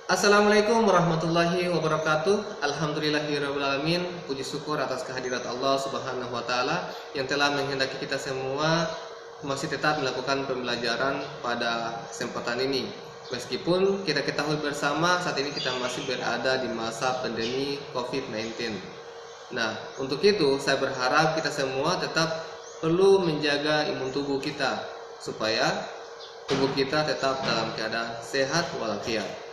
Assalamualaikum warahmatullahi wabarakatuh. Alhamdulillahirrahmanirrahim. Puji syukur atas kehadirat Allah Subhanahu wa Ta'ala yang telah menghendaki kita semua masih tetap melakukan pembelajaran pada kesempatan ini. Meskipun kita ketahui bersama saat ini kita masih berada di masa pandemi COVID-19. Nah, untuk itu saya berharap kita semua tetap perlu menjaga imun tubuh kita supaya tubuh kita tetap dalam keadaan sehat walafiat.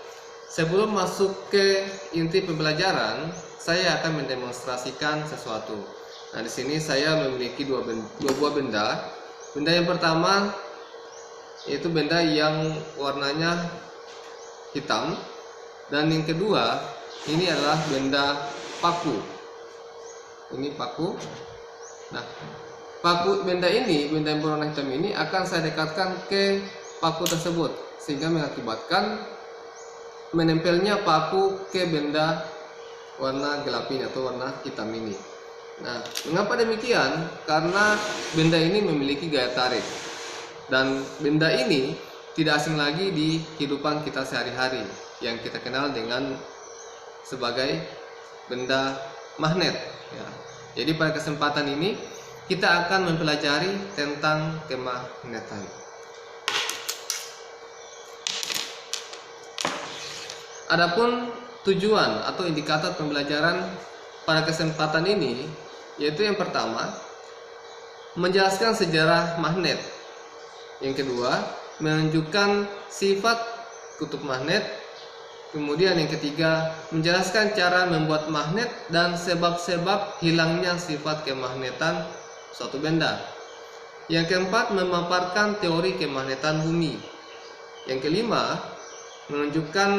Sebelum masuk ke inti pembelajaran, saya akan mendemonstrasikan sesuatu. Nah, di sini saya memiliki dua buah benda. Benda yang pertama yaitu benda yang warnanya hitam, dan yang kedua ini adalah benda paku. Ini paku. Nah, benda yang berwarna hitam ini akan saya dekatkan ke paku tersebut sehingga mengakibatkan menempelnya paku ke benda warna gelap ini atau warna hitam ini. Nah, mengapa demikian? Karena benda ini memiliki gaya tarik, dan benda ini tidak asing lagi di kehidupan kita sehari-hari yang kita kenal dengan sebagai benda magnet. Ya. Jadi pada kesempatan ini kita akan mempelajari tentang kemagnetan. Adapun tujuan atau indikator pembelajaran pada kesempatan ini yaitu yang pertama, menjelaskan sejarah magnet. Yang kedua, menunjukkan sifat kutub magnet. Kemudian yang ketiga, menjelaskan cara membuat magnet dan sebab-sebab hilangnya sifat kemagnetan suatu benda. Yang keempat, memaparkan teori kemagnetan bumi. Yang kelima, menunjukkan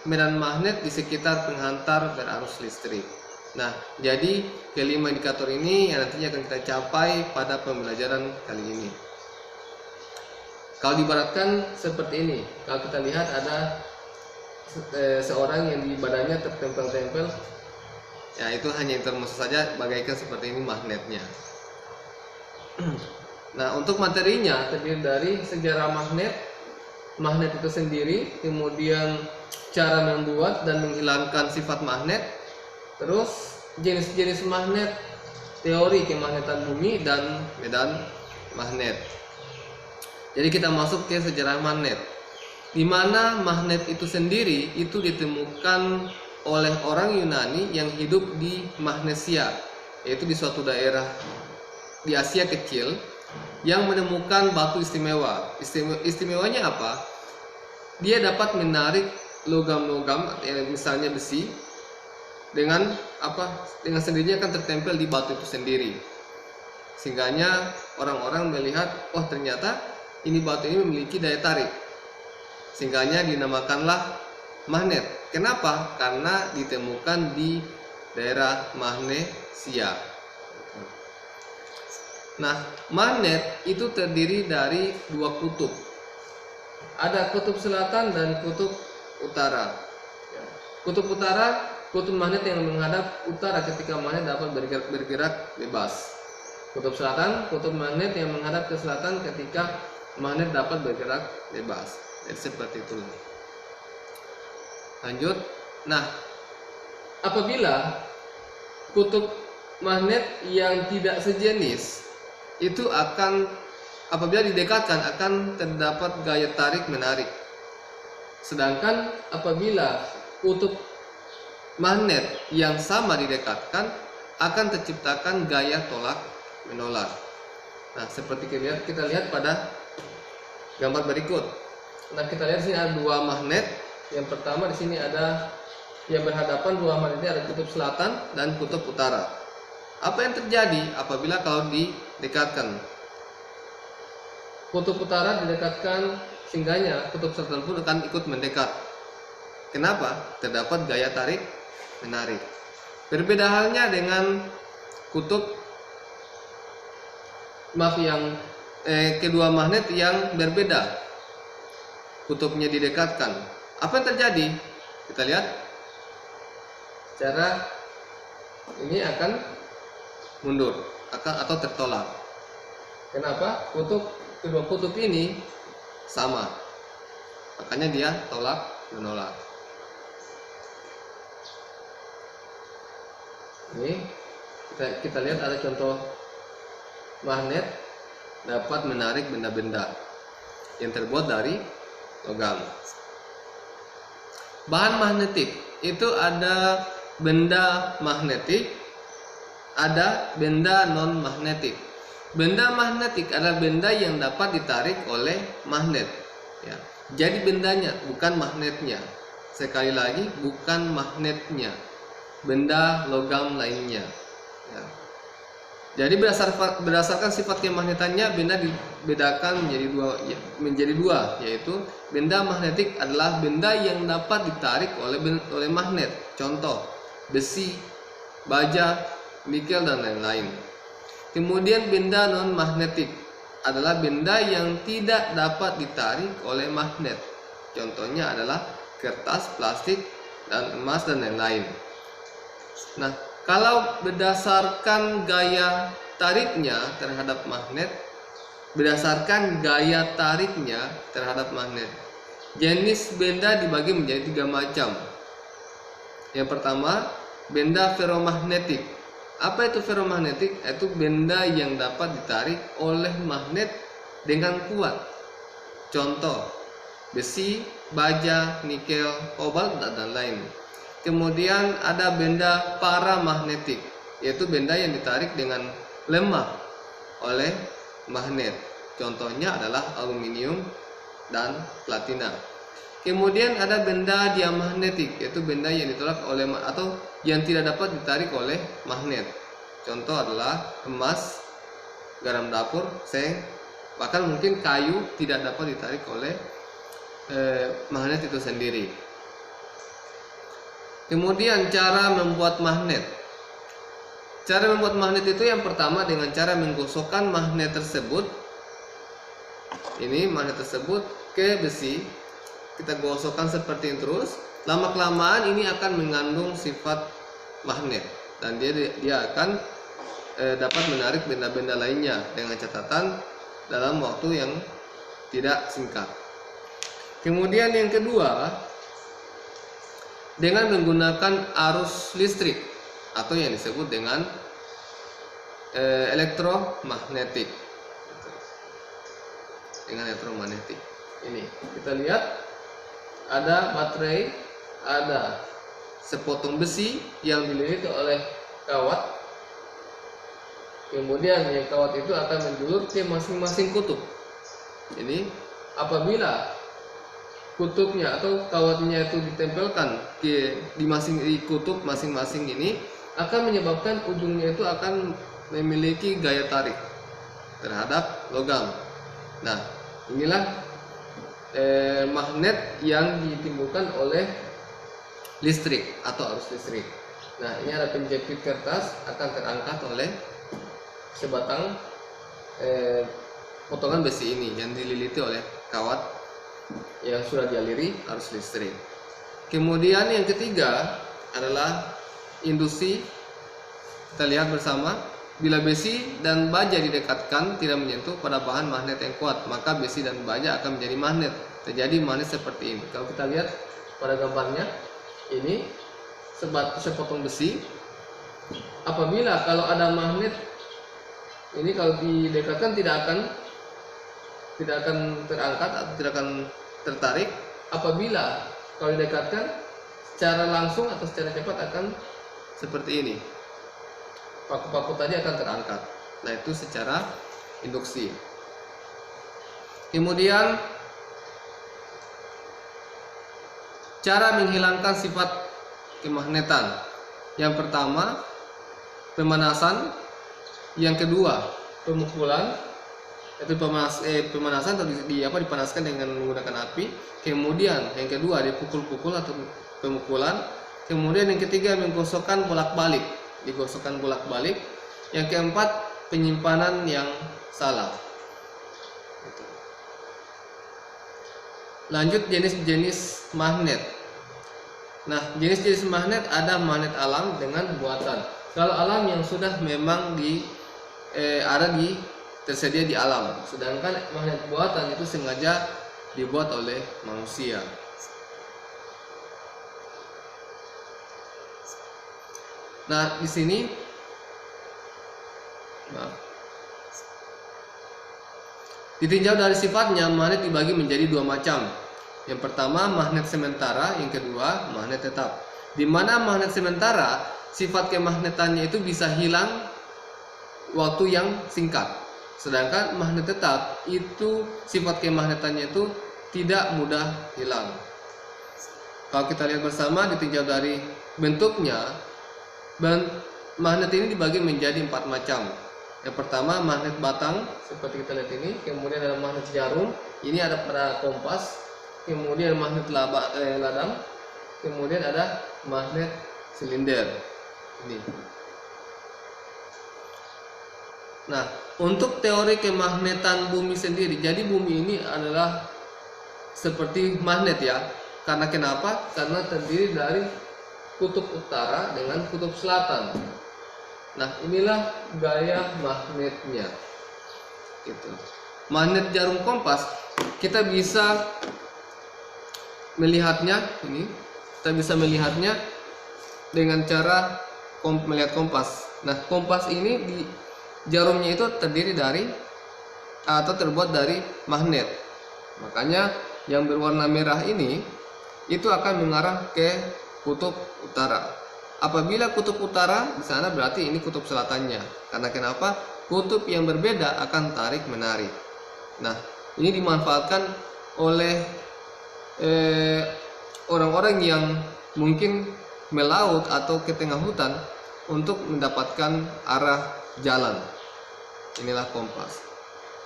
medan magnet di sekitar penghantar berarus listrik. Nah, jadi kelima indikator ini yang nantinya akan kita capai pada pembelajaran kali ini. Kalau diibaratkan seperti ini, kalau kita lihat ada seorang yang di badannya tertempel-tempel, ya itu hanya intermezzo saja, bagaikan seperti ini magnetnya. Nah, untuk materinya terdiri dari sejarah magnet itu sendiri, kemudian cara membuat dan menghilangkan sifat magnet, terus jenis-jenis magnet, teori kemagnetan bumi, dan medan magnet. Jadi kita masuk ke sejarah magnet, di mana magnet itu sendiri itu ditemukan oleh orang Yunani yang hidup di Magnesia, yaitu di suatu daerah di Asia Kecil, yang menemukan batu istimewa. Istimewanya apa? Dia dapat menarik logam-logam, misalnya besi, dengan sendirinya akan tertempel di batu itu sendiri. Sehingganya orang-orang melihat, oh ternyata ini batu ini memiliki daya tarik. Sehingganya dinamakanlah magnet. Kenapa? Karena ditemukan di daerah Magnesia. Nah, magnet itu terdiri dari dua kutub. Ada kutub selatan dan kutub utara. Kutub utara, kutub magnet yang menghadap utara ketika magnet dapat bergerak bebas. Kutub selatan, kutub magnet yang menghadap ke selatan ketika magnet dapat bergerak bebas. Jadi seperti itu. Lanjut. Nah, apabila kutub magnet yang tidak sejenis itu apabila didekatkan akan terdapat gaya tarik menarik. Sedangkan apabila kutub magnet yang sama didekatkan akan terciptakan gaya tolak menolak. Nah, seperti kita lihat pada gambar berikut. Nah, kita lihat di sini ada dua magnet. Yang pertama di sini ada yang berhadapan, dua magnet ini ada kutub selatan dan kutub utara. Apa yang terjadi apabila kalau didekatkan? Kutub utara didekatkan, sehingganya kutub selatan pun akan ikut mendekat. Kenapa? Terdapat gaya tarik menarik. Berbeda halnya dengan kedua magnet yang berbeda. Kutubnya didekatkan. Apa yang terjadi? Kita lihat. Cara ini akan mundur atau tertolak. Kenapa? Kedua kutub ini sama, makanya dia tolak menolak. Ini kita lihat ada contoh magnet dapat menarik benda-benda yang terbuat dari logam. Bahan magnetik itu ada benda magnetik, ada benda non magnetik. Benda magnetik adalah benda yang dapat ditarik oleh magnet. Ya. Jadi bendanya, bukan magnetnya. Sekali lagi, bukan magnetnya, benda logam lainnya. Ya. Jadi berdasarkan sifat kemagnetannya, benda dibedakan menjadi dua, yaitu benda magnetik adalah benda yang dapat ditarik oleh magnet. Contoh, besi, baja, nikel dan lain-lain. Kemudian benda non magnetik adalah benda yang tidak dapat ditarik oleh magnet. Contohnya adalah kertas, plastik, dan emas dan lain-lain. Nah, kalau berdasarkan gaya tariknya terhadap magnet, jenis benda dibagi menjadi 3 macam. Yang pertama, benda ferromagnetik. Apa itu ferromagnetik? Itu benda yang dapat ditarik oleh magnet dengan kuat. Contoh, besi, baja, nikel, kobalt, dan lain. Kemudian ada benda paramagnetik, yaitu benda yang ditarik dengan lemah oleh magnet. Contohnya adalah aluminium dan platina. Kemudian ada benda diamagnetik, yaitu benda yang ditolak oleh atau yang tidak dapat ditarik oleh magnet. Contoh adalah emas, garam dapur, seng, bahkan mungkin kayu tidak dapat ditarik oleh magnet itu sendiri. Kemudian cara membuat magnet. Cara membuat magnet itu yang pertama dengan cara menggosokkan magnet tersebut. Ini magnet tersebut ke besi. Kita gosokkan seperti ini terus. Lama kelamaan ini akan mengandung sifat magnet dan dia akan dapat menarik benda-benda lainnya dengan catatan dalam waktu yang tidak singkat. Kemudian yang kedua, dengan menggunakan arus listrik atau yang disebut dengan elektromagnetik. Dengan elektromagnetik. Ini kita lihat ada baterai, ada sepotong besi yang dililit oleh kawat. Kemudian yang kawat itu akan menjulur ke masing-masing kutub. Ini apabila kutubnya atau kawatnya itu ditempelkan di kutub masing-masing ini, akan menyebabkan ujungnya itu akan memiliki gaya tarik terhadap logam. Nah, inilah magnet yang ditimbulkan oleh listrik atau arus listrik. Nah, ini ada penjepit kertas akan terangkat oleh sebatang potongan besi ini yang dililiti oleh kawat yang sudah dialiri arus listrik. Kemudian yang ketiga adalah induksi. Kita lihat bersama, bila besi dan baja didekatkan tidak menyentuh pada bahan magnet yang kuat, maka besi dan baja akan menjadi magnet. Terjadi magnet seperti ini. Kalau kita lihat pada gambarnya, ini sepotong besi. Apabila kalau ada magnet ini, kalau didekatkan tidak akan terangkat atau tidak akan tertarik. Apabila kalau didekatkan secara langsung atau secara cepat akan seperti ini, paku-paku tadi akan terangkat. Nah, itu secara induksi. Kemudian cara menghilangkan sifat kemagnetan. Yang pertama, pemanasan. Yang kedua, pemukulan. Itu pemanasan atau dipanaskan dengan menggunakan api. Kemudian yang kedua, dipukul-pukul atau pemukulan. Kemudian yang ketiga, menggosokkan bolak-balik. Digosokkan bolak-balik. Yang keempat, penyimpanan yang salah. Lanjut jenis-jenis magnet. Nah, jenis-jenis magnet ada magnet alam dengan buatan. Kalau alam yang sudah memang tersedia di alam, sedangkan magnet buatan itu sengaja dibuat oleh manusia. Nah, di sini ditinjau dari sifatnya, magnet dibagi menjadi dua macam. Yang pertama magnet sementara, yang kedua magnet tetap. Di mana magnet sementara sifat kemagnetannya itu bisa hilang waktu yang singkat. Sedangkan magnet tetap itu sifat kemagnetannya itu tidak mudah hilang. Kalau kita lihat bersama, ditinjau dari bentuknya, magnet ini dibagi menjadi 4 macam. Yang pertama magnet batang, seperti kita lihat ini. Kemudian ada magnet jarum, ini ada pada kompas. Kemudian magnet ladang. Kemudian ada magnet silinder ini. Nah, untuk teori kemagnetan bumi sendiri, jadi bumi ini adalah seperti magnet ya. Karena kenapa? Karena terdiri dari kutub utara dengan kutub selatan. Nah, inilah gaya magnetnya. Gitu. Magnet jarum kompas kita bisa melihatnya ini. Kita bisa melihatnya dengan cara melihat kompas. Nah, kompas ini di jarumnya itu terdiri dari atau terbuat dari magnet. Makanya yang berwarna merah ini itu akan mengarah ke kutub utara. Apabila kutub utara di sana, berarti ini kutub selatannya. Karena kenapa? Kutub yang berbeda akan tarik menarik. Nah, ini dimanfaatkan oleh orang-orang yang mungkin melaut atau ke tengah hutan untuk mendapatkan arah jalan. Inilah kompas.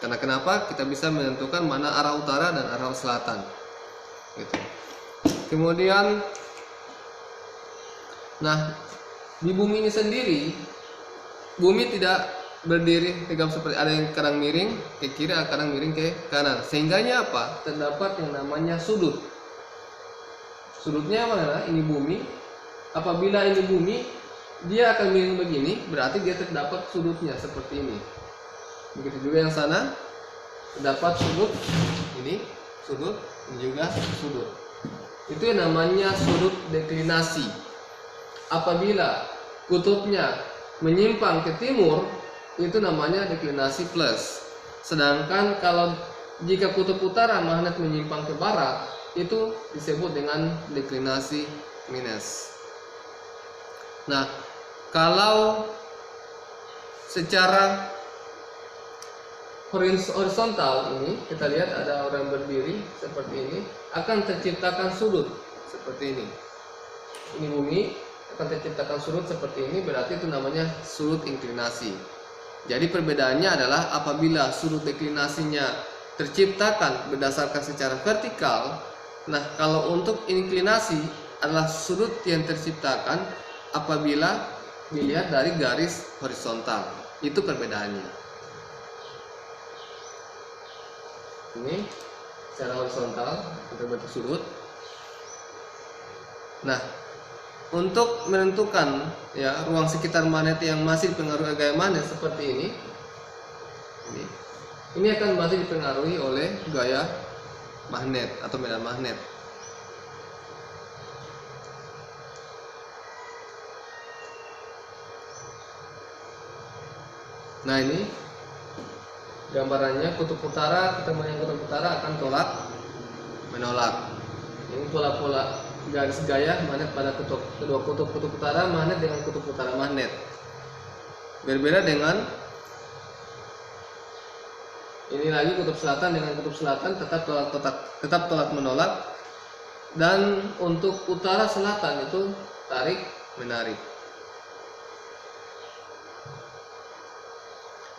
Karena kenapa? Kita bisa menentukan mana arah utara dan arah selatan. Gitu. Kemudian, nah, di bumi ini sendiri, bumi tidak berdiri tegak seperti, ada yang kadang miring ke kiri, kadang miring ke kanan. Sehingganya apa? Terdapat yang namanya sudut. Sudutnya mana? Ini bumi. Apabila ini bumi, dia akan miring begini, berarti dia terdapat sudutnya seperti ini. Begitu juga yang sana, terdapat sudut ini, sudut, ini juga sudut. Itu yang namanya sudut deklinasi. Apabila kutubnya menyimpang ke timur, itu namanya deklinasi plus. Sedangkan kalau jika kutub utara magnet menyimpang ke barat, itu disebut dengan deklinasi minus. Nah, kalau secara horizontal ini kita lihat ada orang berdiri seperti ini, akan terciptakan sudut seperti ini. Ini bumi akan terciptakan sudut seperti ini, berarti itu namanya sudut inklinasi. Jadi perbedaannya adalah apabila sudut deklinasinya terciptakan berdasarkan secara vertikal. Nah, kalau untuk inklinasi adalah sudut yang terciptakan apabila dilihat dari garis horizontal. Itu perbedaannya. Ini secara horizontal kita bentuk sudut. Nah, untuk menentukan ya ruang sekitar magnet yang masih dipengaruhi gaya magnet seperti ini akan masih dipengaruhi oleh gaya magnet atau medan magnet. Nah, ini gambarannya kutub utara, kita melihat kutub utara akan tolak menolak. Ini pola-pola garis gaya magnet pada kedua kutub utara magnet dengan kutub utara magnet. Berbeda dengan ini lagi kutub selatan dengan kutub selatan tetap tolak menolak, dan untuk utara selatan itu tarik menarik.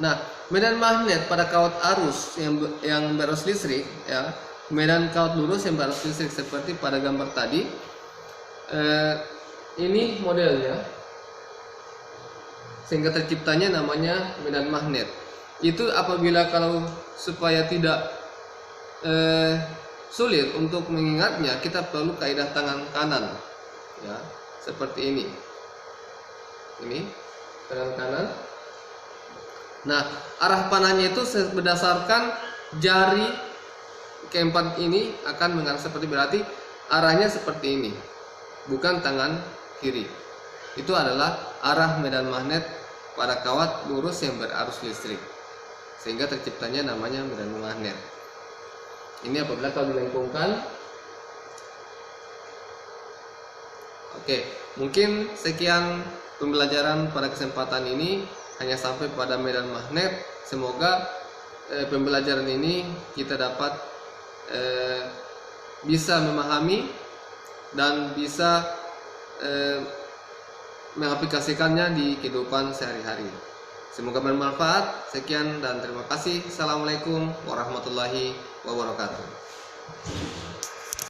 Nah, medan magnet pada kawat arus yang berarus listrik ya, medan kawat lurus yang berarus listrik seperti pada gambar tadi. Ini modelnya, sehingga terciptanya namanya medan magnet. Itu apabila kalau supaya tidak sulit untuk mengingatnya, kita perlu kaidah tangan kanan ya, seperti ini tangan kanan. Nah, arah panahnya itu berdasarkan jari keempat ini akan mengarah seperti, berarti arahnya seperti ini, bukan tangan kiri. itu adalah arah medan magnet pada kawat lurus yang berarus listrik, sehingga terciptanya namanya medan magnet. Ini apabila kalau dilengkungkan. Oke, mungkin sekian pembelajaran pada kesempatan ini, hanya sampai pada medan magnet. Semoga pembelajaran ini kita dapat bisa memahami dan bisa mengaplikasikannya di kehidupan sehari-hari. Semoga bermanfaat. Sekian dan terima kasih. Assalamualaikum warahmatullahi wabarakatuh.